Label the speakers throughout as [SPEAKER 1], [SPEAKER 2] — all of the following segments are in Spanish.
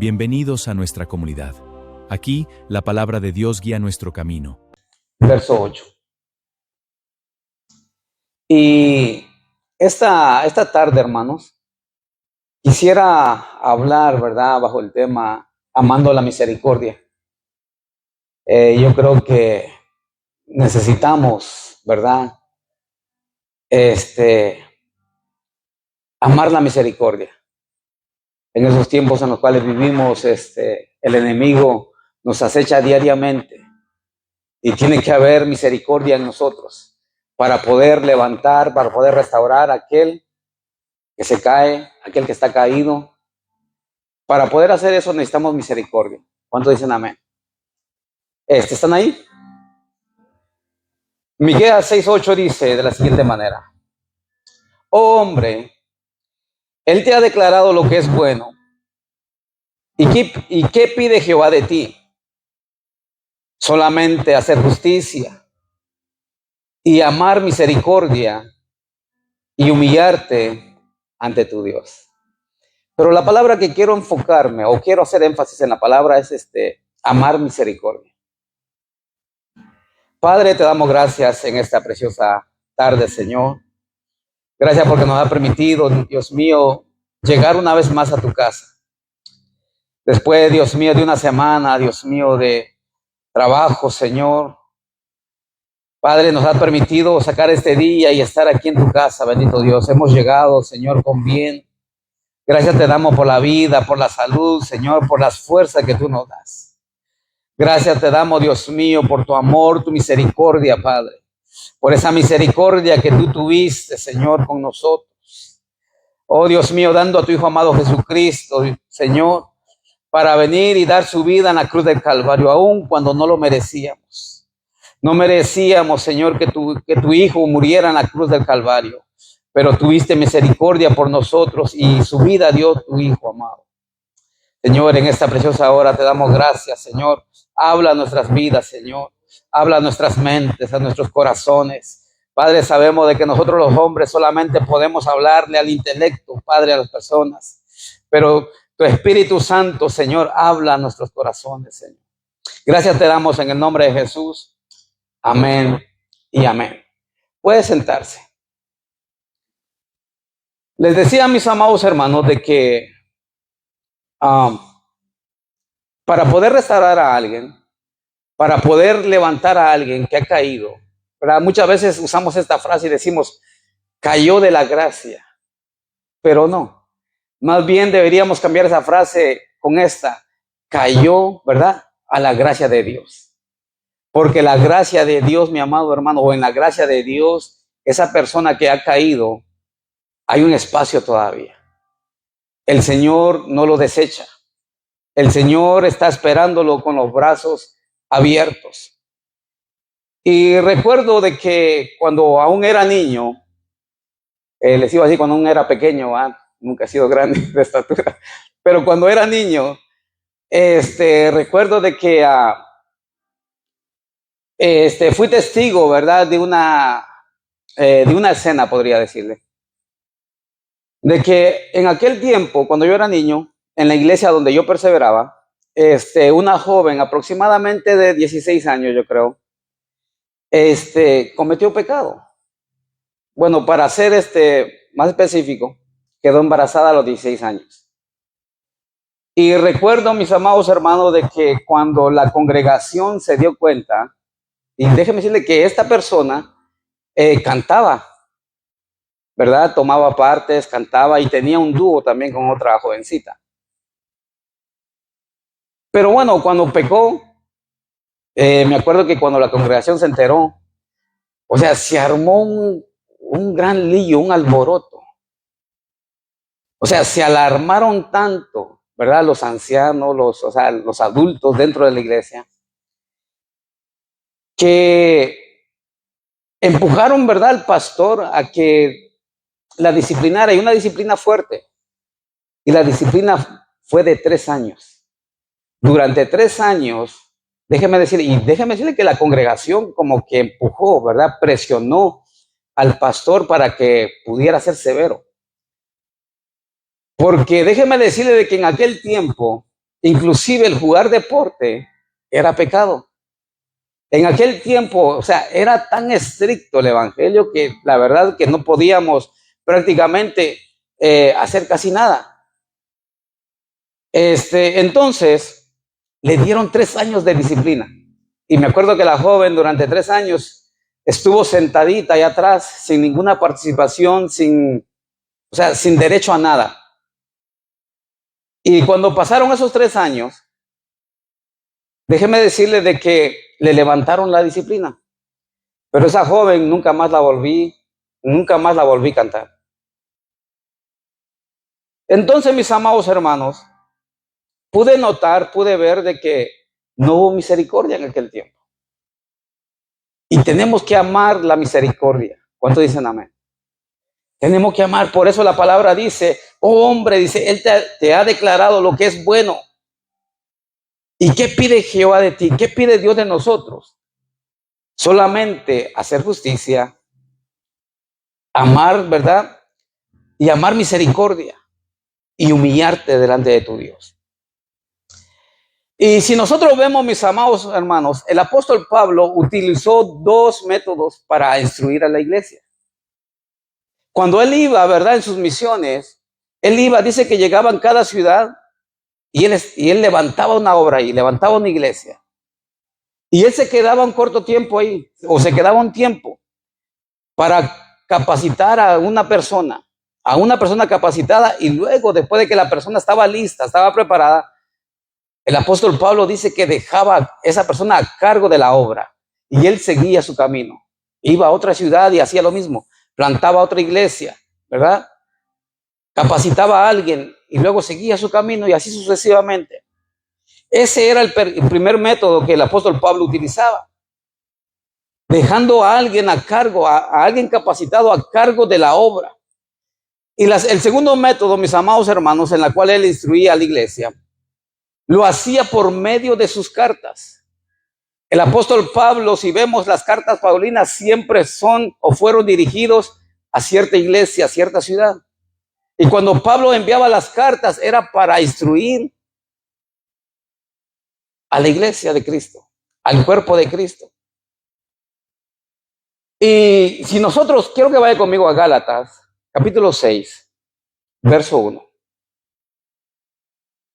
[SPEAKER 1] Bienvenidos a nuestra comunidad. Aquí, la palabra de Dios guía nuestro camino.
[SPEAKER 2] Verso 8. Y esta tarde, hermanos, quisiera hablar, ¿verdad?, bajo el tema amando la misericordia. Yo creo que necesitamos, ¿verdad?, amar la misericordia. En esos tiempos en los cuales vivimos, el enemigo nos acecha diariamente y tiene que haber misericordia en nosotros para poder levantar, para poder restaurar a aquel que se cae, aquel que está caído. Para poder hacer eso necesitamos misericordia. ¿Cuántos dicen amén? ¿Están ahí? Miqueas 6:8 dice de la siguiente manera: oh hombre, él te ha declarado lo que es bueno. ¿Y qué pide Jehová de ti? Solamente hacer justicia y amar misericordia y humillarte ante tu Dios. Pero la palabra que quiero enfocarme o quiero hacer énfasis en la palabra es amar misericordia. Padre, te damos gracias en esta preciosa tarde, Señor. Gracias porque nos ha permitido, Dios mío, llegar una vez más a tu casa. Después, Dios mío, de una semana, Dios mío, de trabajo, Señor. Padre, nos ha permitido sacar este día y estar aquí en tu casa, bendito Dios. Hemos llegado, Señor, con bien. Gracias te damos por la vida, por la salud, Señor, por las fuerzas que tú nos das. Gracias te damos, Dios mío, por tu amor, tu misericordia, Padre. Por esa misericordia que tú tuviste, Señor, con nosotros. Oh, Dios mío, dando a tu Hijo amado Jesucristo, Señor, para venir y dar su vida en la cruz del Calvario, aun cuando no lo merecíamos. No merecíamos, Señor, que tu Hijo muriera en la cruz del Calvario, pero tuviste misericordia por nosotros y su vida dio tu Hijo amado. Señor, en esta preciosa hora te damos gracias, Señor. Habla a nuestras vidas, Señor. Habla a nuestras mentes, a nuestros corazones. Padre, sabemos de que nosotros los hombres solamente podemos hablarle al intelecto, Padre, a las personas, pero tu Espíritu Santo, Señor, habla a nuestros corazones, Señor. Gracias te damos en el nombre de Jesús. Amén y amén. Puede sentarse. Les decía a mis amados hermanos de que para poder restaurar a alguien, para poder levantar a alguien que ha caído, ¿verdad? Muchas veces usamos esta frase y decimos, cayó de la gracia, pero no. Más bien deberíamos cambiar esa frase con esta, cayó, ¿verdad?, a la gracia de Dios. Porque la gracia de Dios, mi amado hermano, o en la gracia de Dios, esa persona que ha caído, hay un espacio todavía. El Señor no lo desecha. El Señor está esperándolo con los brazos abiertos. Y recuerdo de que cuando aún era niño, les iba a decir cuando aún era pequeño, nunca he sido grande de estatura, pero cuando era niño, recuerdo de que fui testigo, ¿verdad?, de una escena, podría decirle. De que en aquel tiempo, cuando yo era niño, en la iglesia donde yo perseveraba, una joven aproximadamente de 16 años, yo creo, cometió pecado. Bueno, para ser más específico, quedó embarazada a los 16 años. Y recuerdo, mis amados hermanos, de que cuando la congregación se dio cuenta, y déjeme decirle que esta persona cantaba, ¿verdad? Tomaba partes, cantaba y tenía un dúo también con otra jovencita. Pero bueno, cuando pecó, me acuerdo que cuando la congregación se enteró, o sea, se armó un gran lío, un alboroto. O sea, se alarmaron tanto, ¿verdad? Los ancianos, los adultos dentro de la iglesia, que empujaron, ¿verdad?, al pastor a que la disciplinara, y una disciplina fuerte. Y la disciplina fue de 3 años. Durante 3 años, déjeme decirle que la congregación como que empujó, ¿verdad?, presionó al pastor para que pudiera ser severo. Porque déjeme decirle de que en aquel tiempo Inclusive el jugar deporte era pecado. En aquel tiempo, o sea, era tan estricto el evangelio que la verdad que no podíamos prácticamente hacer casi nada. Entonces, le dieron 3 años de disciplina. Y me acuerdo que la joven durante 3 años estuvo sentadita ahí atrás, sin ninguna participación, sin derecho a nada. Y cuando pasaron esos 3 años, déjeme decirle de que le levantaron la disciplina. Pero esa joven nunca más la volví a cantar. Entonces, mis amados hermanos, pude ver de que no hubo misericordia en aquel tiempo. Y tenemos que amar la misericordia. ¿Cuántos dicen amén? Tenemos que amar, por eso la palabra dice, oh hombre, dice, Él te ha declarado lo que es bueno. ¿Y qué pide Jehová de ti? ¿Qué pide Dios de nosotros? Solamente hacer justicia, amar, ¿verdad? Y amar misericordia y humillarte delante de tu Dios. Y si nosotros vemos, mis amados hermanos, el apóstol Pablo utilizó 2 métodos para instruir a la iglesia. Cuando él iba, ¿verdad? En sus misiones, él iba, dice que llegaba en cada ciudad y él levantaba una obra ahí, levantaba una iglesia. Y él se quedaba un corto tiempo ahí, o se quedaba un tiempo para capacitar a una persona capacitada, y luego, después de que la persona estaba lista, estaba preparada, el apóstol Pablo dice que dejaba a esa persona a cargo de la obra y él seguía su camino. Iba a otra ciudad y hacía lo mismo. Plantaba otra iglesia, ¿verdad? Capacitaba a alguien y luego seguía su camino y así sucesivamente. Ese era el primer método que el apóstol Pablo utilizaba. Dejando a alguien a cargo, a alguien capacitado a cargo de la obra. Y el segundo método, mis amados hermanos, en la cual él instruía a la iglesia, lo hacía por medio de sus cartas. El apóstol Pablo, si vemos las cartas paulinas, siempre son o fueron dirigidos a cierta iglesia, a cierta ciudad. Y cuando Pablo enviaba las cartas, era para instruir a la iglesia de Cristo, al cuerpo de Cristo. Y si nosotros, quiero que vaya conmigo a Gálatas, capítulo 6, verso 1.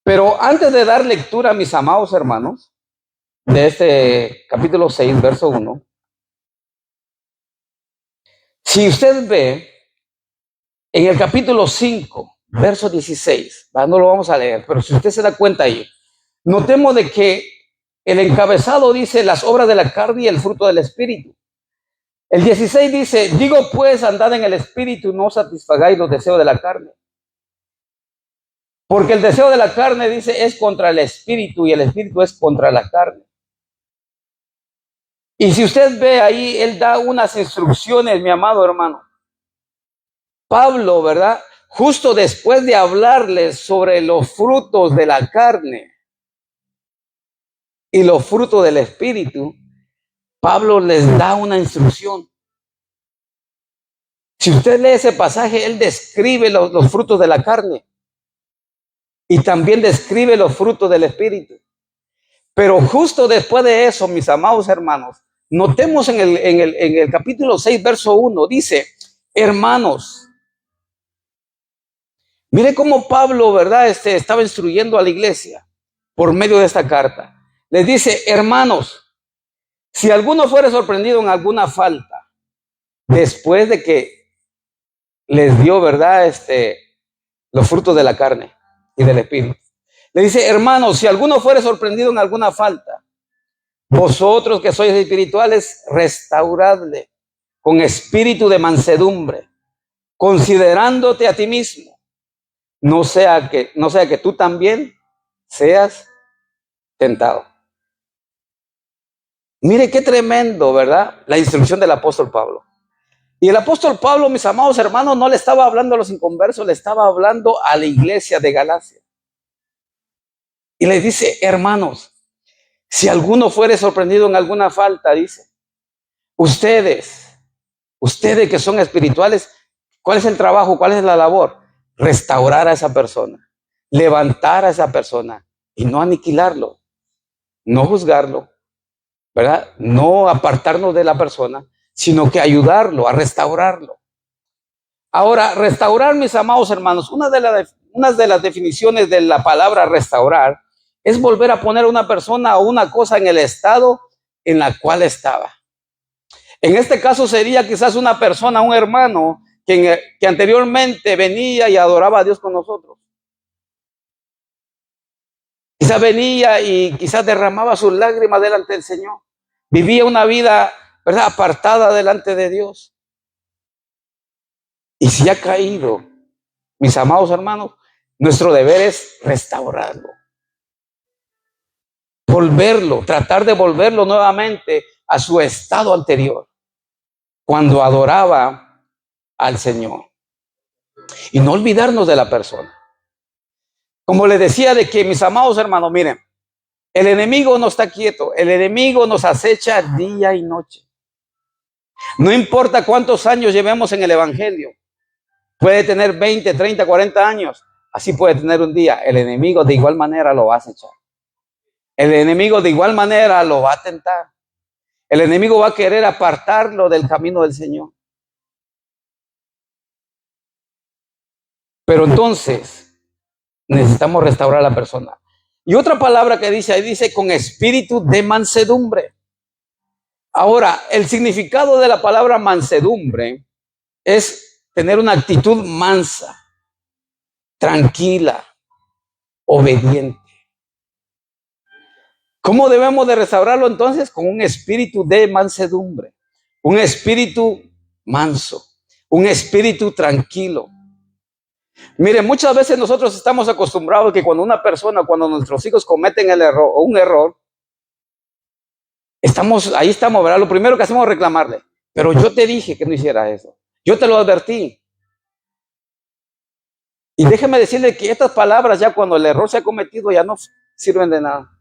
[SPEAKER 2] Pero antes de dar lectura, mis amados hermanos, de este capítulo 6, verso 1, si usted ve en el capítulo 5, verso 16, no lo vamos a leer, pero si usted se da cuenta ahí, notemos de que el encabezado dice las obras de la carne y el fruto del espíritu. El 16 dice, digo pues, andad en el espíritu, no satisfagáis los deseos de la carne. Porque el deseo de la carne, dice, es contra el espíritu y el espíritu es contra la carne. Y si usted ve ahí, él da unas instrucciones, mi amado hermano. Pablo, ¿verdad? Justo después de hablarles sobre los frutos de la carne y los frutos del espíritu, Pablo les da una instrucción. Si usted lee ese pasaje, él describe los frutos de la carne y también describe los frutos del espíritu. Pero justo después de eso, mis amados hermanos, notemos en el capítulo 6, verso 1, dice, hermanos, mire cómo Pablo, ¿verdad? Estaba instruyendo a la iglesia por medio de esta carta. Les dice, hermanos, si alguno fuere sorprendido en alguna falta, después de que les dio, ¿verdad? Los frutos de la carne y del espíritu. Le dice, hermanos, si alguno fuere sorprendido en alguna falta, vosotros que sois espirituales, restauradle con espíritu de mansedumbre, considerándote a ti mismo, no sea que tú también seas tentado. Mire qué tremendo, ¿verdad? La instrucción del apóstol Pablo. Y el apóstol Pablo, mis amados hermanos, no le estaba hablando a los inconversos, le estaba hablando a la iglesia de Galacia. Y les dice, hermanos, si alguno fuere sorprendido en alguna falta, dice, ustedes que son espirituales, ¿cuál es el trabajo? ¿Cuál es la labor? Restaurar a esa persona, levantar a esa persona, y no aniquilarlo, no juzgarlo, ¿verdad? No apartarnos de la persona, sino que ayudarlo, a restaurarlo. Ahora, restaurar, mis amados hermanos, una de las definiciones de la palabra restaurar es volver a poner a una persona o una cosa en el estado en la cual estaba. En este caso sería quizás una persona, un hermano que anteriormente venía y adoraba a Dios con nosotros. Quizás venía y quizás derramaba sus lágrimas delante del Señor. Vivía una vida, ¿verdad?, apartada delante de Dios. Y si ha caído, mis amados hermanos, nuestro deber es restaurarlo. Volverlo, tratar de volverlo nuevamente a su estado anterior, cuando adoraba al Señor. Y no olvidarnos de la persona. Como les decía, de que, mis amados hermanos, miren, el enemigo no está quieto, el enemigo nos acecha día y noche. No importa cuántos años llevemos en el evangelio, puede tener 20, 30, 40 años, así puede tener un día. El enemigo de igual manera lo va a acechar. El enemigo de igual manera lo va a tentar. El enemigo va a querer apartarlo del camino del Señor. Pero entonces necesitamos restaurar a la persona. Y otra palabra que dice ahí, dice con espíritu de mansedumbre. Ahora, el significado de la palabra mansedumbre es tener una actitud mansa, tranquila, obediente. ¿Cómo debemos de restaurarlo entonces? Con un espíritu de mansedumbre, un espíritu manso, un espíritu tranquilo. Mire, muchas veces nosotros estamos acostumbrados que cuando una persona, cuando nuestros hijos cometen el error o un error, ahí estamos, ¿verdad? Lo primero que hacemos es reclamarle. Pero yo te dije que no hiciera eso. Yo te lo advertí. Y déjeme decirle que estas palabras ya cuando el error se ha cometido ya no sirven de nada.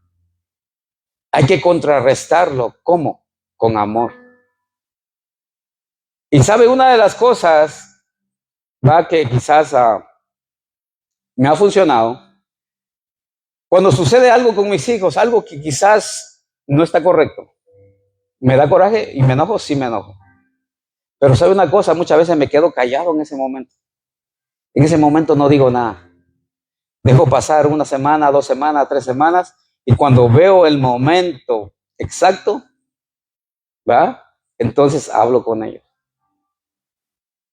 [SPEAKER 2] Hay que contrarrestarlo. ¿Cómo? Con amor. Y sabe, una de las cosas, ¿va?, que quizás me ha funcionado. Cuando sucede algo con mis hijos, algo que quizás no está correcto, me da coraje y me enojo, sí me enojo. Pero sabe una cosa, muchas veces me quedo callado en ese momento. En ese momento no digo nada. Dejo pasar una semana, 2 semanas, 3 semanas, y cuando veo el momento exacto, ¿va?, entonces hablo con ellos.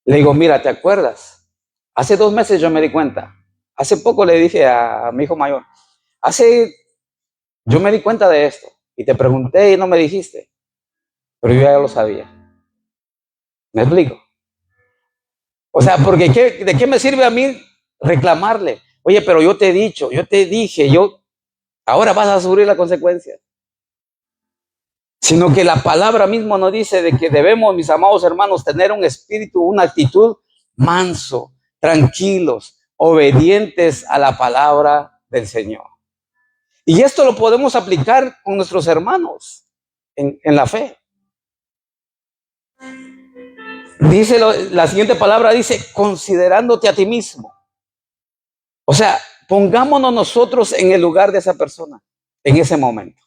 [SPEAKER 2] Le digo, mira, ¿te acuerdas? Hace 2 meses yo me di cuenta. Hace poco le dije a mi hijo mayor, yo me di cuenta de esto, y te pregunté y no me dijiste, pero yo ya lo sabía. ¿Me explico? O sea, porque ¿de qué me sirve a mí reclamarle? Oye, pero yo te he dicho, yo te dije, ahora vas a sufrir la consecuencia. Sino que la palabra misma nos dice de que debemos, mis amados hermanos, tener un espíritu, una actitud manso, tranquilos, obedientes a la palabra del Señor. Y esto lo podemos aplicar con nuestros hermanos en la fe. Dice la siguiente palabra, dice, considerándote a ti mismo. O sea, pongámonos nosotros en el lugar de esa persona, en ese momento.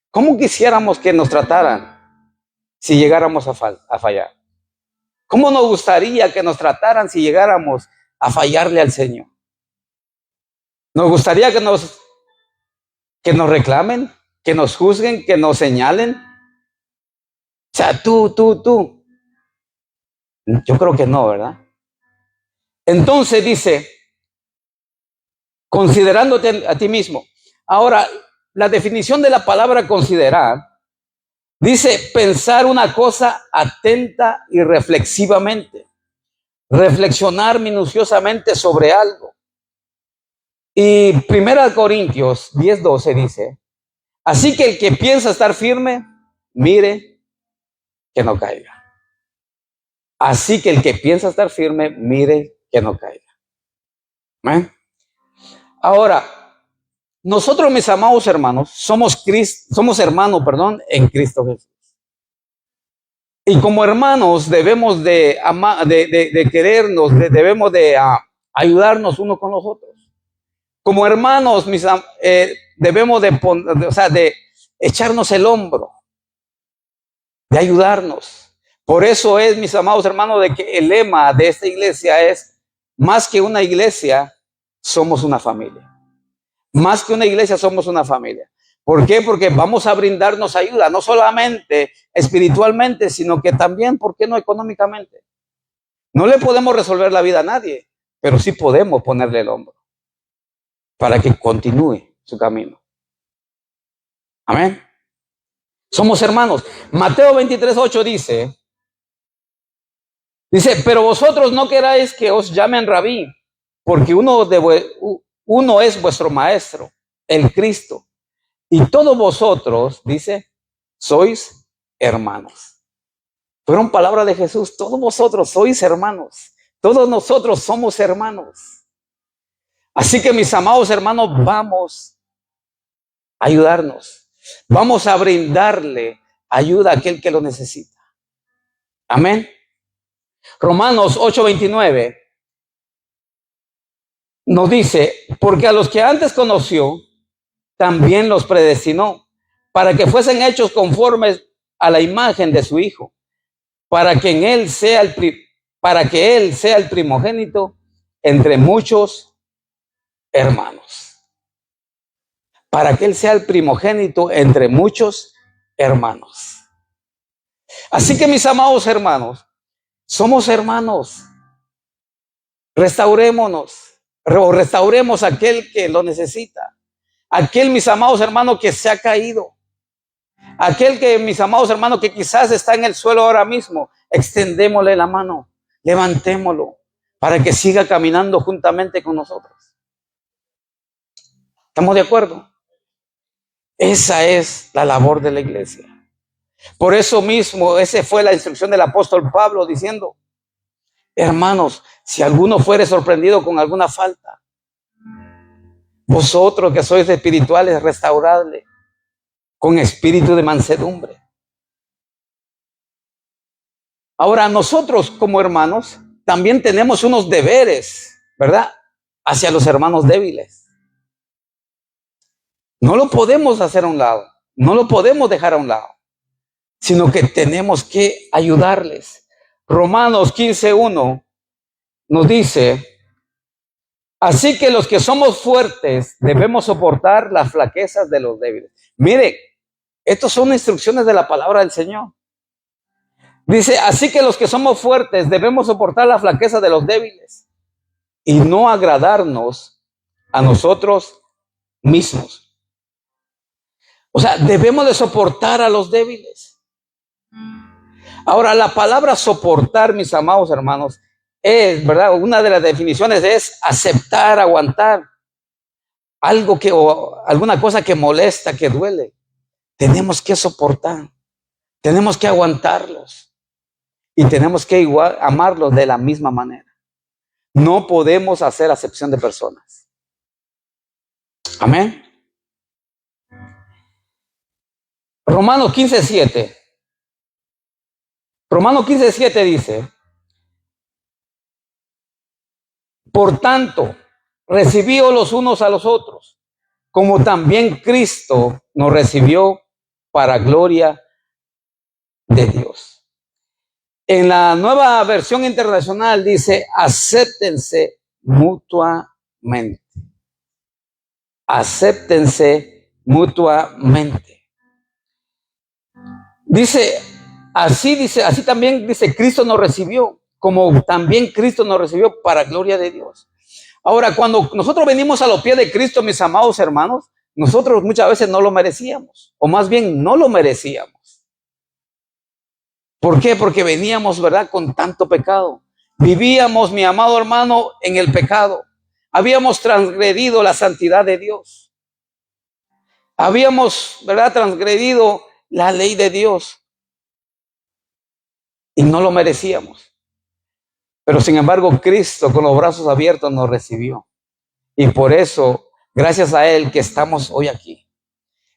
[SPEAKER 2] ¿Cómo quisiéramos que nos trataran si llegáramos a fallar? ¿Cómo nos gustaría que nos trataran si llegáramos a fallarle al Señor? ¿Nos gustaría que nos reclamen, que nos juzguen, que nos señalen? O sea, tú. Yo creo que no, ¿verdad? Entonces dice, considerándote a ti mismo. Ahora, la definición de la palabra considerar dice pensar una cosa atenta y reflexivamente, reflexionar minuciosamente sobre algo. Y 1 Corintios 10:12 dice, así que el que piensa estar firme, mire que no caiga. Así que el que piensa estar firme, mire que no caiga. ¿Eh? Ahora, nosotros, mis amados hermanos, somos hermanos, en Cristo Jesús. Y como hermanos debemos de querernos, debemos de ayudarnos unos con los otros. Como hermanos, debemos de echarnos el hombro, de ayudarnos. Por eso es, mis amados hermanos, de que el lema de esta iglesia es: más que una iglesia, somos una familia. Más que una iglesia, somos una familia. ¿Por qué? Porque vamos a brindarnos ayuda, no solamente espiritualmente, sino que también, ¿por qué no económicamente? No le podemos resolver la vida a nadie, pero sí podemos ponerle el hombro para que continúe su camino. Amén. Somos hermanos. Mateo 23:8 dice, pero vosotros no queráis que os llamen rabí, porque uno es vuestro maestro, el Cristo. Y todos vosotros, dice, sois hermanos. Fueron palabras de Jesús. Todos vosotros sois hermanos. Todos nosotros somos hermanos. Así que, mis amados hermanos, vamos a ayudarnos. Vamos a brindarle ayuda a aquel que lo necesita. Amén. Romanos 8:29 nos dice, porque a los que antes conoció, también los predestinó, para que fuesen hechos conformes a la imagen de su Hijo, para que él sea el primogénito entre muchos hermanos. Para que él sea el primogénito entre muchos hermanos. Así que, mis amados hermanos, somos hermanos. Restaurémonos, o restauremos a aquel que lo necesita. Aquel, mis amados hermanos, que se ha caído. Aquel que, mis amados hermanos, que quizás está en el suelo ahora mismo, extendémosle la mano, levantémoslo, para que siga caminando juntamente con nosotros. ¿Estamos de acuerdo? Esa es la labor de la iglesia. Por eso mismo, esa fue la instrucción del apóstol Pablo, diciendo, hermanos, si alguno fuere sorprendido con alguna falta, vosotros que sois espirituales, restauradle con espíritu de mansedumbre. Ahora, nosotros como hermanos también tenemos unos deberes, ¿verdad? Hacia los hermanos débiles. No lo podemos hacer a un lado, no lo podemos dejar a un lado, sino que tenemos que ayudarles. Romanos 15:1 nos dice, así que los que somos fuertes debemos soportar las flaquezas de los débiles. Mire, estas son instrucciones de la palabra del Señor. Dice, así que los que somos fuertes debemos soportar la flaqueza de los débiles y no agradarnos a nosotros mismos. O sea, debemos de soportar a los débiles. Ahora, la palabra soportar, mis amados hermanos, es, ¿verdad? Una de las definiciones es aceptar, aguantar algo o alguna cosa que molesta, que duele. Tenemos que soportar, tenemos que aguantarlos y tenemos que amarlos de la misma manera. No podemos hacer acepción de personas. Amén. Romanos 15:7. Romanos 15:7 dice, por tanto, recibíos los unos a los otros, como también Cristo nos recibió para gloria de Dios. En la Nueva Versión Internacional dice, acéptense mutuamente. Acéptense mutuamente. Dice, así también dice, Cristo nos recibió, como también Cristo nos recibió para gloria de Dios. Ahora, cuando nosotros venimos a los pies de Cristo, mis amados hermanos, nosotros muchas veces no lo merecíamos, o más bien no lo merecíamos. ¿Por qué? Porque veníamos, ¿verdad?, con tanto pecado. Vivíamos, mi amado hermano, en el pecado. Habíamos transgredido la santidad de Dios. Habíamos, ¿verdad?, transgredido la ley de Dios. Y no lo merecíamos. Pero sin embargo, Cristo con los brazos abiertos nos recibió. Y por eso, gracias a Él, que estamos hoy aquí.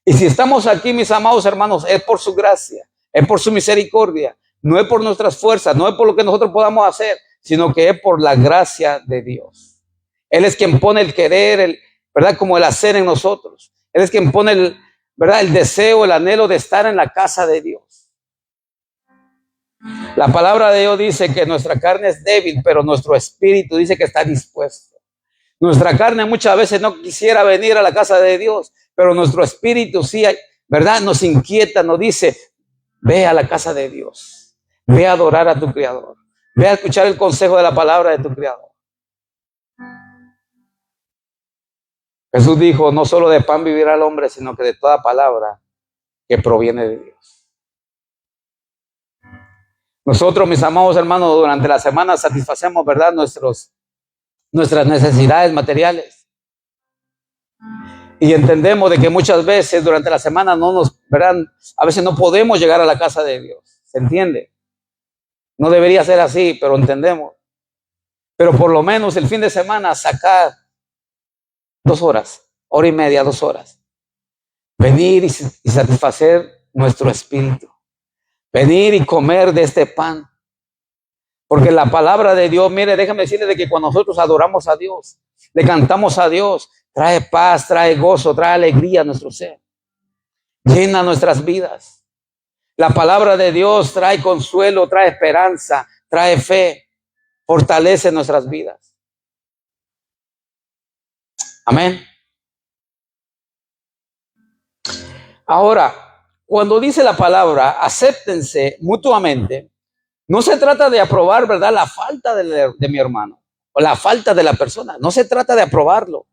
[SPEAKER 2] Y si estamos aquí, mis amados hermanos, es por su gracia, es por su misericordia. No es por nuestras fuerzas, no es por lo que nosotros podamos hacer, sino que es por la gracia de Dios. Él es quien pone el querer, ¿verdad?, como el hacer en nosotros. Él es quien pone ¿verdad? El deseo, el anhelo de estar en la casa de Dios. La palabra de Dios dice que nuestra carne es débil, pero nuestro espíritu dice que está dispuesto. Nuestra carne muchas veces no quisiera venir a la casa de Dios, pero nuestro espíritu sí, ¿verdad? Nos inquieta, nos dice, ve a la casa de Dios, ve a adorar a tu Creador, ve a escuchar el consejo de la palabra de tu Creador. Jesús dijo, no solo de pan vivirá el hombre, sino que de toda palabra que proviene de Dios. Nosotros, mis amados hermanos, durante la semana satisfacemos, ¿verdad? Nuestras necesidades materiales. Y entendemos de que muchas veces durante la semana ¿verdad? A veces no podemos llegar a la casa de Dios. ¿Se entiende? No debería ser así, pero entendemos. Pero por lo menos el fin de semana sacar 2 horas, hora y media, 2 horas. Venir y satisfacer nuestro espíritu. Venir y comer de este pan. Porque la palabra de Dios, mire, déjame decirle de que cuando nosotros adoramos a Dios, le cantamos a Dios, trae paz, trae gozo, trae alegría a nuestro ser. Llena nuestras vidas. La palabra de Dios trae consuelo, trae esperanza, trae fe, fortalece nuestras vidas. Amén. Ahora, cuando dice la palabra, acéptense mutuamente, no se trata de aprobar, ¿verdad?, la falta de mi hermano o la falta de la persona. No se trata de aprobarlo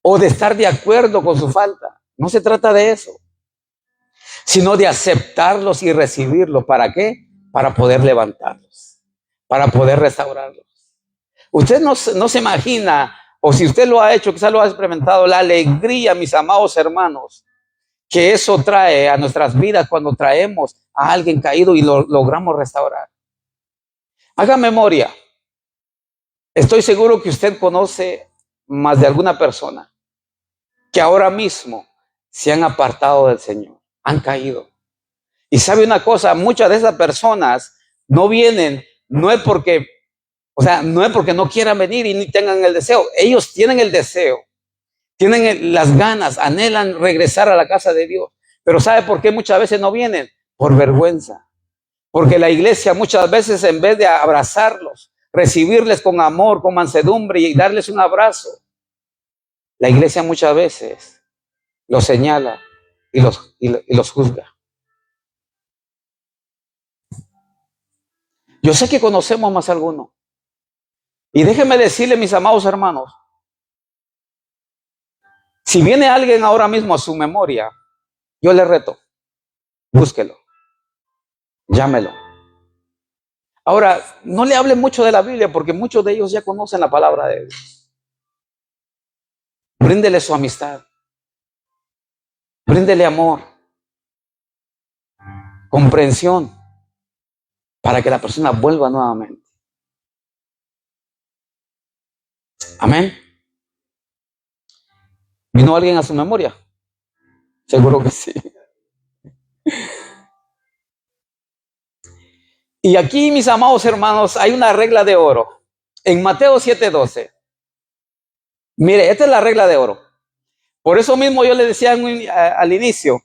[SPEAKER 2] o de estar de acuerdo con su falta. No se trata de eso, sino de aceptarlos y recibirlos. ¿Para qué? Para poder levantarlos, para poder restaurarlos. Usted no se imagina, o si usted lo ha hecho, quizás lo ha experimentado, la alegría, mis amados hermanos, que eso trae a nuestras vidas cuando traemos a alguien caído y lo logramos restaurar. Haga memoria. Estoy seguro que usted conoce más de alguna persona que ahora mismo se han apartado del Señor, han caído. Y sabe una cosa, muchas de esas personas no vienen, no es porque no quieran venir y ni tengan el deseo. Ellos tienen el deseo, tienen las ganas, anhelan regresar a la casa de Dios. Pero ¿sabe por qué muchas veces no vienen? Por vergüenza. Porque la iglesia muchas veces, en vez de abrazarlos, recibirles con amor, con mansedumbre y darles un abrazo, la iglesia muchas veces los señala y los juzga. Yo sé que conocemos más alguno. Y déjenme decirle, mis amados hermanos, si viene alguien ahora mismo a su memoria, yo le reto, búsquelo, llámelo. Ahora, no le hable mucho de la Biblia porque muchos de ellos ya conocen la palabra de Dios. Bríndele su amistad, bríndele amor, comprensión, para que la persona vuelva nuevamente. Amén. ¿Vino alguien a su memoria? Seguro que sí. Y aquí, mis amados hermanos, hay una regla de oro. En Mateo 7:12. Mire, esta es la regla de oro. Por eso mismo yo le decía al inicio,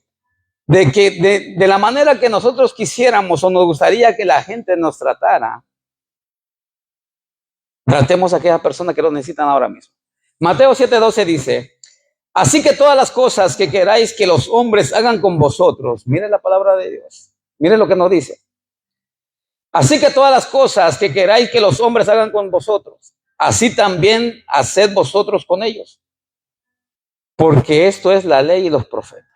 [SPEAKER 2] de que de la manera que nosotros quisiéramos o nos gustaría que la gente nos tratara, tratemos a aquellas personas que lo necesitan ahora mismo. Mateo 7:12 dice, así que todas las cosas que queráis que los hombres hagan con vosotros, mire la palabra de Dios, mire lo que nos dice. Así que todas las cosas que queráis que los hombres hagan con vosotros, así también haced vosotros con ellos. Porque esto es la ley y los profetas.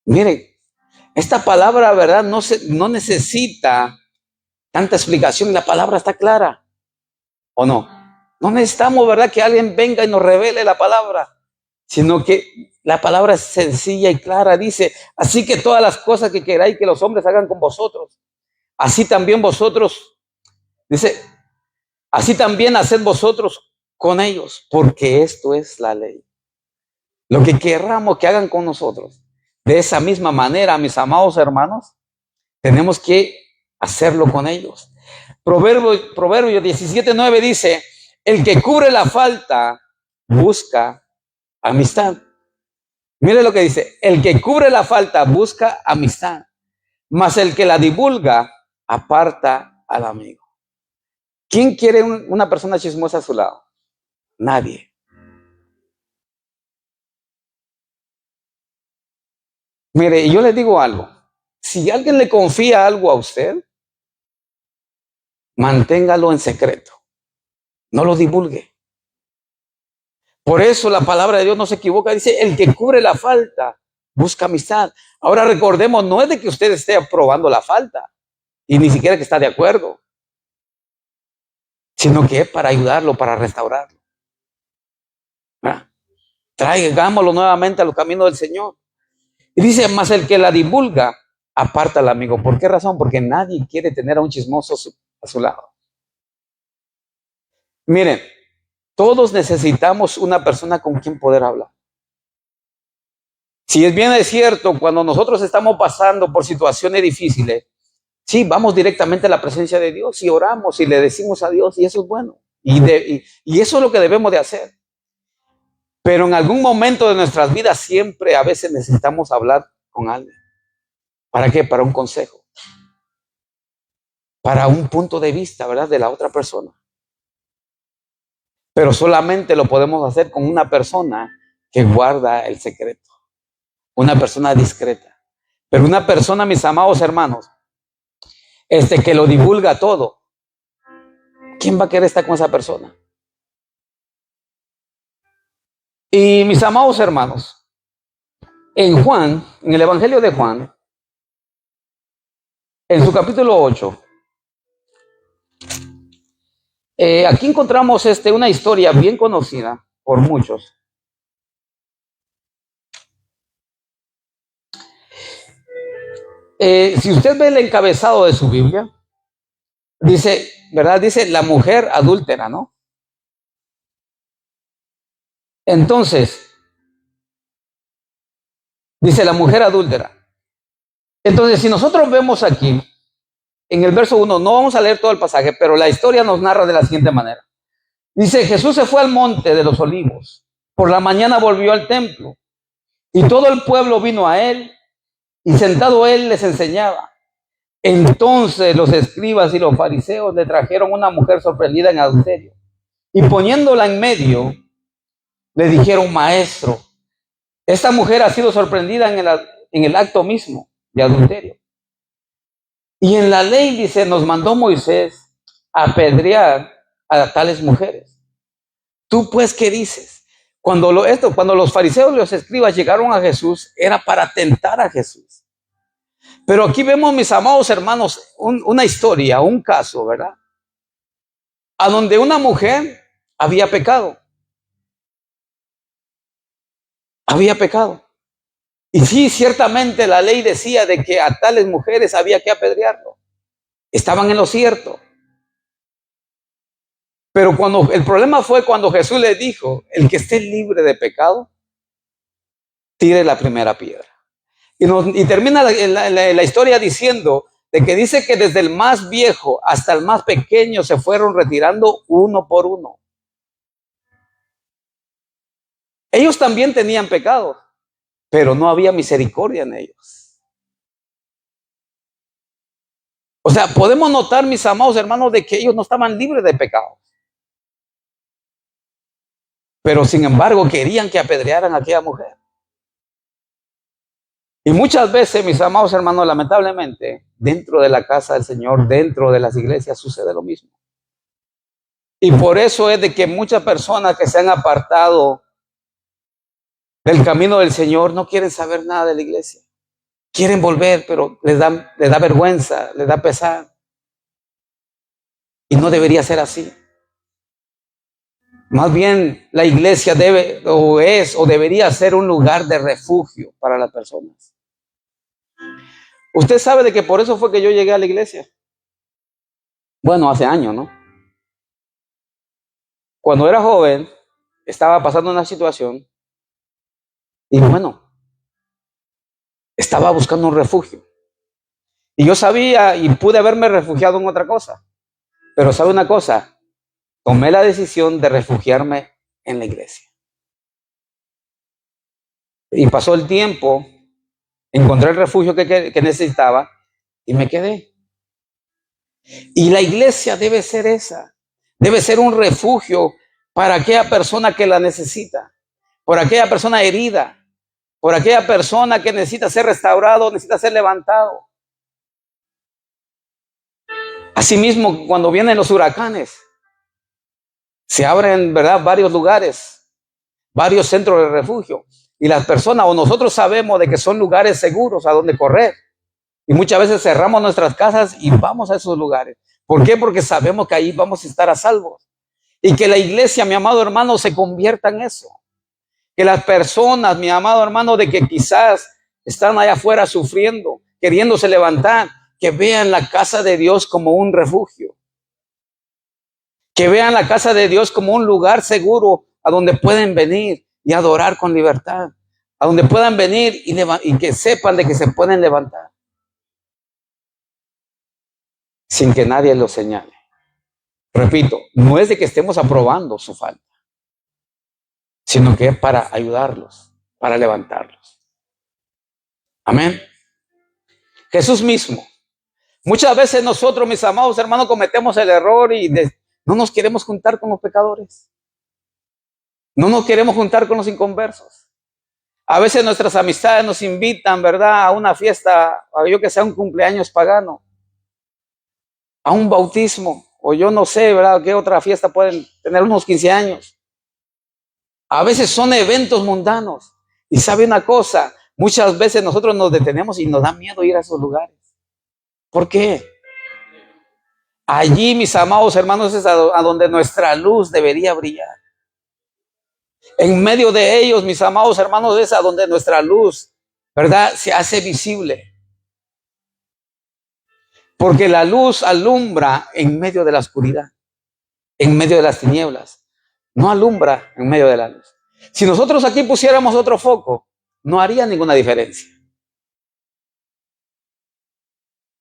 [SPEAKER 2] Mire, esta palabra, ¿verdad? No necesita tanta explicación. La palabra está clara. ¿O no? No necesitamos, ¿verdad?, que alguien venga y nos revele la palabra, sino que la palabra es sencilla y clara. Dice, así que todas las cosas que queráis que los hombres hagan con vosotros, así también vosotros, dice, así también haced vosotros con ellos, porque esto es la ley. Lo que querramos que hagan con nosotros, de esa misma manera, mis amados hermanos, tenemos que hacerlo con ellos. Proverbios 17:9 dice, el que cubre la falta busca Amistad. Mire lo que dice, el que cubre la falta busca amistad, mas el que la divulga aparta al amigo. ¿Quién quiere una persona chismosa a su lado? Nadie. Mire, yo les digo algo. Si alguien le confía algo a usted, manténgalo en secreto. No lo divulgue. Por eso la palabra de Dios no se equivoca. Dice, el que cubre la falta busca amistad. Ahora recordemos, no es de que usted esté aprobando la falta y ni siquiera que está de acuerdo, sino que es para ayudarlo, para restaurarlo. Traigámoslo nuevamente a los caminos del Señor. Y dice, más el que la divulga, aparta al amigo. ¿Por qué razón? Porque nadie quiere tener a un chismoso a su lado. Miren, todos necesitamos una persona con quien poder hablar. Si es bien es cierto, cuando nosotros estamos pasando por situaciones difíciles, sí, vamos directamente a la presencia de Dios y oramos y le decimos a Dios, y eso es bueno. Y eso es lo que debemos de hacer. Pero en algún momento de nuestras vidas siempre a veces necesitamos hablar con alguien. ¿Para qué? Para un consejo. Para un punto de vista, ¿verdad? De la otra persona. Pero solamente lo podemos hacer con una persona que guarda el secreto. Una persona discreta. Pero una persona, mis amados hermanos, que lo divulga todo. ¿Quién va a querer estar con esa persona? Y mis amados hermanos, en Juan, en el Evangelio de Juan, en su capítulo 8, aquí encontramos una historia bien conocida por muchos. Si usted ve el encabezado de su Biblia, dice, ¿verdad? Dice la mujer adúltera, ¿no? Entonces, dice la mujer adúltera. Entonces, si nosotros vemos aquí, en el verso 1, no vamos a leer todo el pasaje, pero la historia nos narra de la siguiente manera. Dice, Jesús se fue al monte de los olivos. Por la mañana volvió al templo. Y todo el pueblo vino a él. Y sentado él les enseñaba. Entonces los escribas y los fariseos le trajeron una mujer sorprendida en adulterio. Y poniéndola en medio, le dijeron, maestro, esta mujer ha sido sorprendida en el acto mismo de adulterio. Y en la ley, dice, nos mandó Moisés a apedrear a tales mujeres. ¿Tú pues qué dices? Cuando los fariseos y los escribas llegaron a Jesús, era para tentar a Jesús. Pero aquí vemos, mis amados hermanos, una historia, un caso, ¿verdad? A donde una mujer había pecado. Había pecado. Y sí, ciertamente la ley decía de que a tales mujeres había que apedrearlo. Estaban en lo cierto. Pero el problema fue cuando Jesús le dijo, el que esté libre de pecado, tire la primera piedra. Y termina la historia diciendo de que dice que desde el más viejo hasta el más pequeño se fueron retirando uno por uno. Ellos también tenían pecado, pero no había misericordia en ellos. O sea, podemos notar, mis amados hermanos, de que ellos no estaban libres de pecado. Pero sin embargo querían que apedrearan a aquella mujer. Y muchas veces, mis amados hermanos, lamentablemente, dentro de la casa del Señor, dentro de las iglesias, sucede lo mismo. Y por eso es de que muchas personas que se han apartado del camino del Señor no quieren saber nada de la iglesia. Quieren volver, pero les da vergüenza, les da pesar. Y no debería ser así. Más bien, la iglesia debería ser un lugar de refugio para las personas. Usted sabe de que por eso fue que yo llegué a la iglesia. Bueno, hace años, ¿no? Cuando era joven, estaba pasando una situación y bueno, estaba buscando un refugio. Y yo sabía y pude haberme refugiado en otra cosa. Pero ¿sabe una cosa? Tomé la decisión de refugiarme en la iglesia. Y pasó el tiempo, encontré el refugio que necesitaba y me quedé. Y la iglesia debe ser esa. Debe ser un refugio para aquella persona que la necesita, por aquella persona herida, por aquella persona que necesita ser restaurado, necesita ser levantado. Asimismo, cuando vienen los huracanes, se abren, ¿verdad?, varios lugares, varios centros de refugio. Y las personas o nosotros sabemos de que son lugares seguros a donde correr. Y muchas veces cerramos nuestras casas y vamos a esos lugares. ¿Por qué? Porque sabemos que ahí vamos a estar a salvo. Y que la iglesia, mi amado hermano, se convierta en eso. Que las personas, mi amado hermano, de que quizás están allá afuera sufriendo, queriéndose levantar, que vean la casa de Dios como un refugio. Que vean la casa de Dios como un lugar seguro a donde pueden venir y adorar con libertad. A donde puedan venir y que sepan de que se pueden levantar. Sin que nadie lo señale. Repito, no es de que estemos aprobando su falta, sino que es para ayudarlos, para levantarlos. Amén. Jesús mismo. Muchas veces nosotros, mis amados hermanos, cometemos el error y no nos queremos juntar con los pecadores. No nos queremos juntar con los inconversos. A veces nuestras amistades nos invitan, ¿verdad?, a una fiesta, a yo que sea un cumpleaños pagano, a un bautismo, o yo no sé, ¿verdad?, qué otra fiesta pueden tener, unos 15 años. A veces son eventos mundanos. Y sabe una cosa, muchas veces nosotros nos detenemos y nos da miedo ir a esos lugares. ¿Por qué? Allí, mis amados hermanos, es a donde nuestra luz debería brillar. En medio de ellos, mis amados hermanos, es a donde nuestra luz, ¿verdad?, se hace visible. Porque la luz alumbra en medio de la oscuridad, en medio de las tinieblas. No alumbra en medio de la luz. Si nosotros aquí pusiéramos otro foco, no haría ninguna diferencia.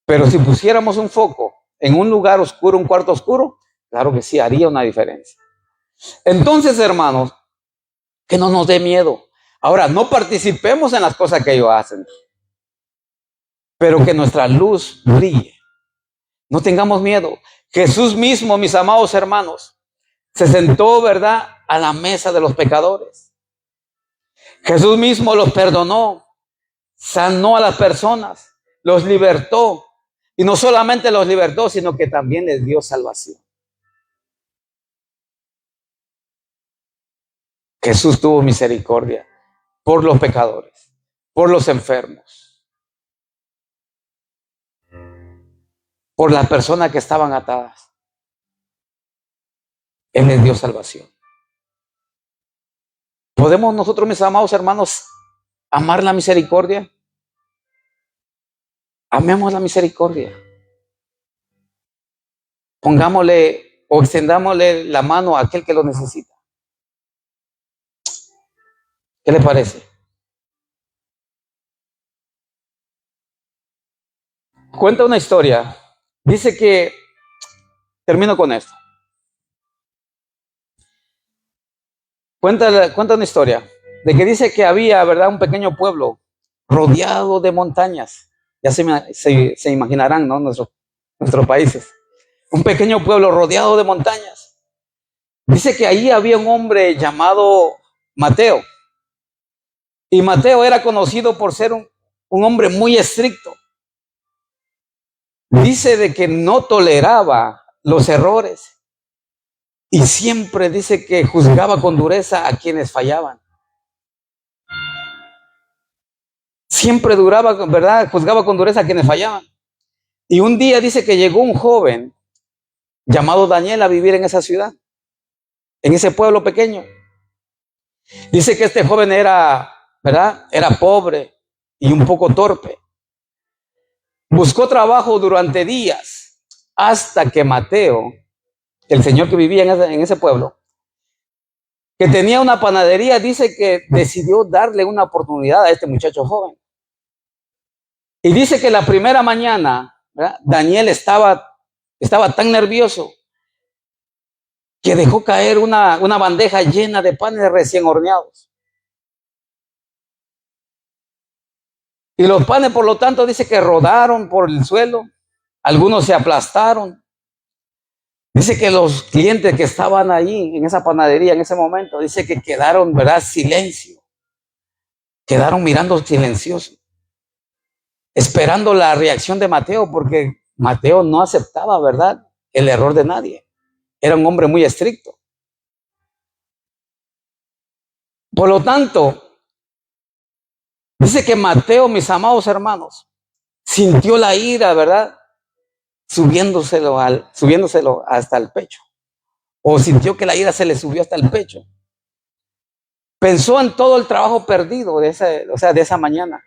[SPEAKER 2] Pero si pusiéramos un foco en un lugar oscuro, un cuarto oscuro, claro que sí, haría una diferencia. Entonces, hermanos, que no nos dé miedo. Ahora, no participemos en las cosas que ellos hacen, pero que nuestra luz brille. No tengamos miedo. Jesús mismo, mis amados hermanos, se sentó, ¿verdad?, a la mesa de los pecadores. Jesús mismo los perdonó, sanó a las personas, los libertó. Y no solamente los libertó, sino que también les dio salvación. Jesús tuvo misericordia por los pecadores, por los enfermos, por las personas que estaban atadas. Él les dio salvación. ¿Podemos nosotros, mis amados hermanos, amar la misericordia? Amemos la misericordia. Pongámosle o extendámosle la mano a aquel que lo necesita. ¿Qué le parece? Cuenta una historia. Dice que, termino con esto. Cuenta una historia de que dice que había, ¿verdad?, un pequeño pueblo rodeado de montañas. Ya se imaginarán, ¿no?, nuestros países. Un pequeño pueblo rodeado de montañas. Dice que ahí había un hombre llamado Mateo. Y Mateo era conocido por ser un hombre muy estricto. Dice de que no toleraba los errores. Y siempre dice que juzgaba con dureza a quienes fallaban. Siempre juzgaba con dureza a quienes fallaban. Y un día dice que llegó un joven llamado Daniel a vivir en esa ciudad, en ese pueblo pequeño. Dice que este joven era pobre y un poco torpe. Buscó trabajo durante días hasta que Mateo, el señor que vivía en ese pueblo, que tenía una panadería, dice que decidió darle una oportunidad a este muchacho joven. Y dice que la primera mañana, ¿verdad?, Daniel estaba tan nervioso que dejó caer una bandeja llena de panes recién horneados. Y los panes, por lo tanto, dice que rodaron por el suelo, algunos se aplastaron. Dice que los clientes que estaban allí en esa panadería en ese momento, dice que quedaron, ¿verdad? Silencio. Quedaron mirando silenciosos, esperando la reacción de Mateo, porque Mateo no aceptaba, ¿verdad?, el error de nadie. Era un hombre muy estricto. Por lo tanto, dice que Mateo, mis amados hermanos, sintió la ira, ¿verdad?, subiéndoselo hasta el pecho. O sintió que la ira se le subió hasta el pecho. Pensó en todo el trabajo perdido de esa mañana.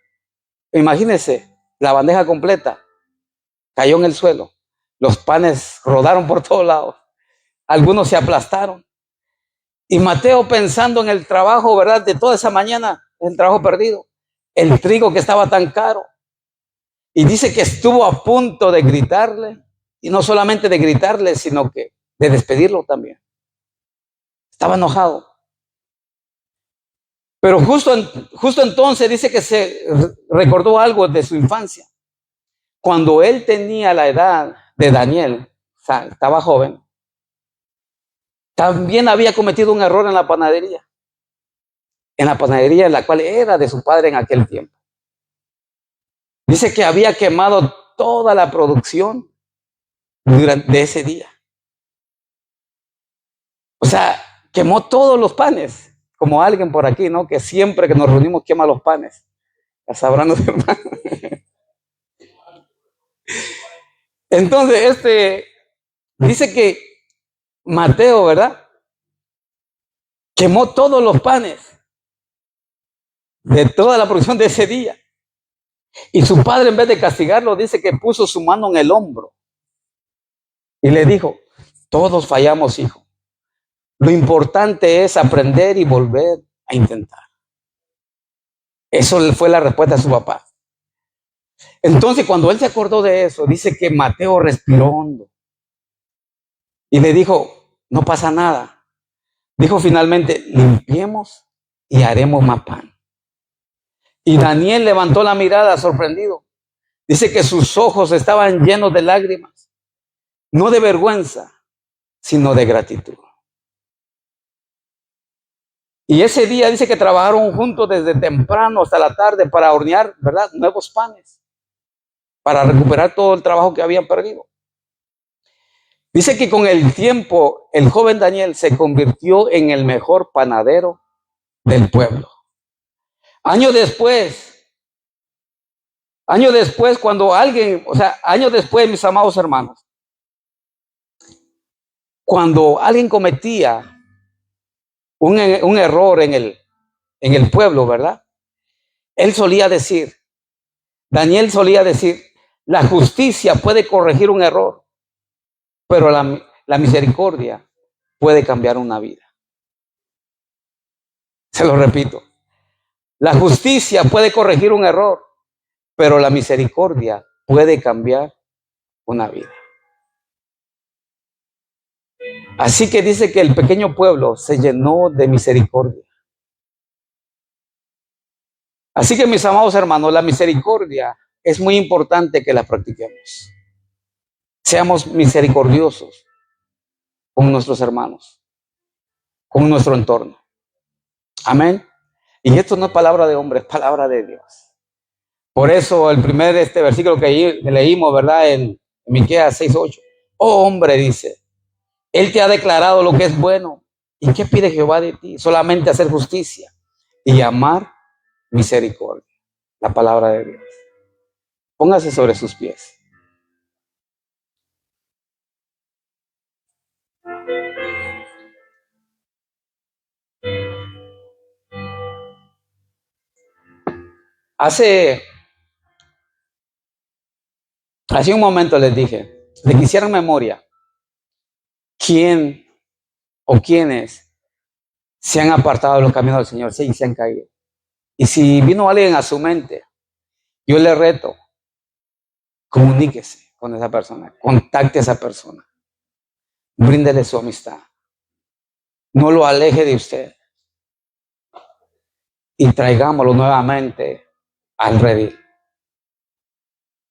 [SPEAKER 2] Imagínense, la bandeja completa cayó en el suelo. Los panes rodaron por todos lados. Algunos se aplastaron. Y Mateo, pensando en el trabajo, ¿verdad?, de toda esa mañana, el trabajo perdido, el trigo que estaba tan caro. Y dice que estuvo a punto de gritarle, y no solamente de gritarle, sino que de despedirlo también. Estaba enojado. Pero justo entonces dice que se recordó algo de su infancia. Cuando él tenía la edad de Daniel, o sea, estaba joven, también había cometido un error en la panadería en la cual era de su padre en aquel tiempo. Dice que había quemado toda la producción de ese día. O sea, quemó todos los panes, como alguien por aquí, ¿no?, que siempre que nos reunimos quema los panes. Ya sabrán los hermanos. Entonces, dice que Mateo, ¿verdad?, quemó todos los panes de toda la producción de ese día. Y su padre, en vez de castigarlo, dice que puso su mano en el hombro y le dijo: todos fallamos, hijo. Lo importante es aprender y volver a intentar. Eso fue la respuesta de su papá. Entonces, cuando él se acordó de eso, dice que Mateo respiró hondo y le dijo: no pasa nada. Dijo finalmente: limpiemos y haremos más pan. Y Daniel levantó la mirada sorprendido. Dice que sus ojos estaban llenos de lágrimas, no de vergüenza, sino de gratitud. Y ese día dice que trabajaron juntos desde temprano hasta la tarde para hornear, ¿verdad?, nuevos panes, para recuperar todo el trabajo que habían perdido. Dice que con el tiempo el joven Daniel se convirtió en el mejor panadero del pueblo. Años después, cuando alguien, años después, mis amados hermanos, cuando alguien cometía un error en el pueblo, ¿verdad?, Daniel solía decir, la justicia puede corregir un error, pero la misericordia puede cambiar una vida. Se lo repito, la justicia puede corregir un error, pero la misericordia puede cambiar una vida. Así que dice que el pequeño pueblo se llenó de misericordia. Así que, mis amados hermanos, la misericordia es muy importante que la practiquemos. Seamos misericordiosos con nuestros hermanos, con nuestro entorno. Amén. Y esto no es palabra de hombre, es palabra de Dios. Por eso el primer versículo que leímos, ¿verdad?, en Miqueas 6:8. Oh hombre, dice, Él te ha declarado lo que es bueno. ¿Y qué pide Jehová de ti? Solamente hacer justicia y amar misericordia. La palabra de Dios. Póngase sobre sus pies. Hace un momento les dije, de que hicieran memoria, quién o quiénes se han apartado de los caminos del Señor, sí, y se han caído. Y si vino alguien a su mente, yo le reto, comuníquese con esa persona, contacte a esa persona, bríndele su amistad, no lo aleje de usted y traigámoslo nuevamente al redil.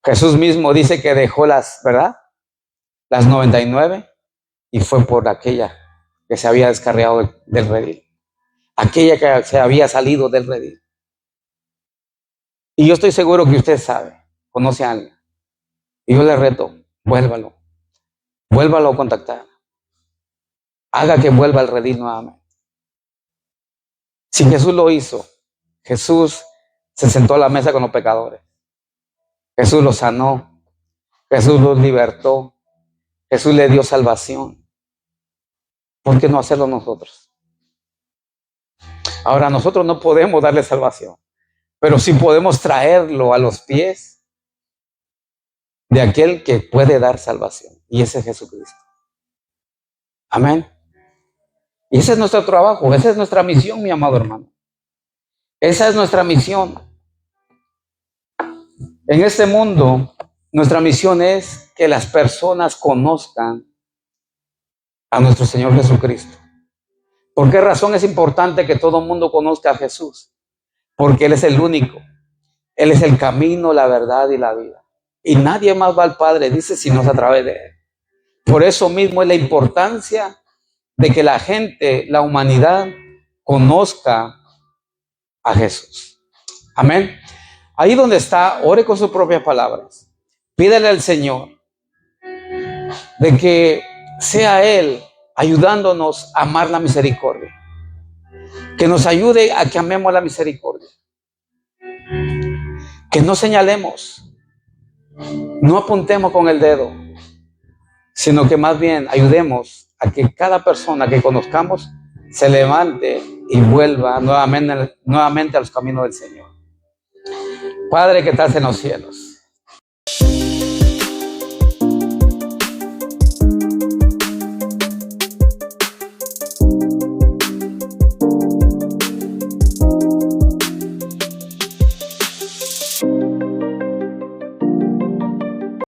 [SPEAKER 2] Jesús mismo dice que dejó ¿verdad? Las 99 y fue por aquella que se había descarriado del redil. Aquella que se había salido del redil. Y yo estoy seguro que usted sabe, conoce a alguien. Y yo le reto, vuélvalo a contactar. Haga que vuelva al redil nuevamente. Si Jesús lo hizo, Jesús se sentó a la mesa con los pecadores. Jesús los sanó. Jesús los libertó. Jesús le dio salvación. ¿Por qué no hacerlo nosotros? Ahora, nosotros no podemos darle salvación, pero sí podemos traerlo a los pies de aquel que puede dar salvación. Y ese es Jesucristo. Amén. Y ese es nuestro trabajo, esa es nuestra misión, mi amado hermano. Esa es nuestra misión. En este mundo, nuestra misión es que las personas conozcan a nuestro Señor Jesucristo. ¿Por qué razón es importante que todo el mundo conozca a Jesús? Porque Él es el único. Él es el camino, la verdad y la vida. Y nadie más va al Padre, dice, si no es a través de Él. Por eso mismo es la importancia de que la gente, la humanidad, conozca a Jesús. Amén. Ahí donde está, ore con sus propias palabras. Pídele al Señor de que sea Él ayudándonos a amar la misericordia. Que nos ayude a que amemos la misericordia. Que no señalemos, no apuntemos con el dedo, sino que más bien ayudemos a que cada persona que conozcamos se levante y vuelva nuevamente a los caminos del Señor. Padre que estás en los cielos,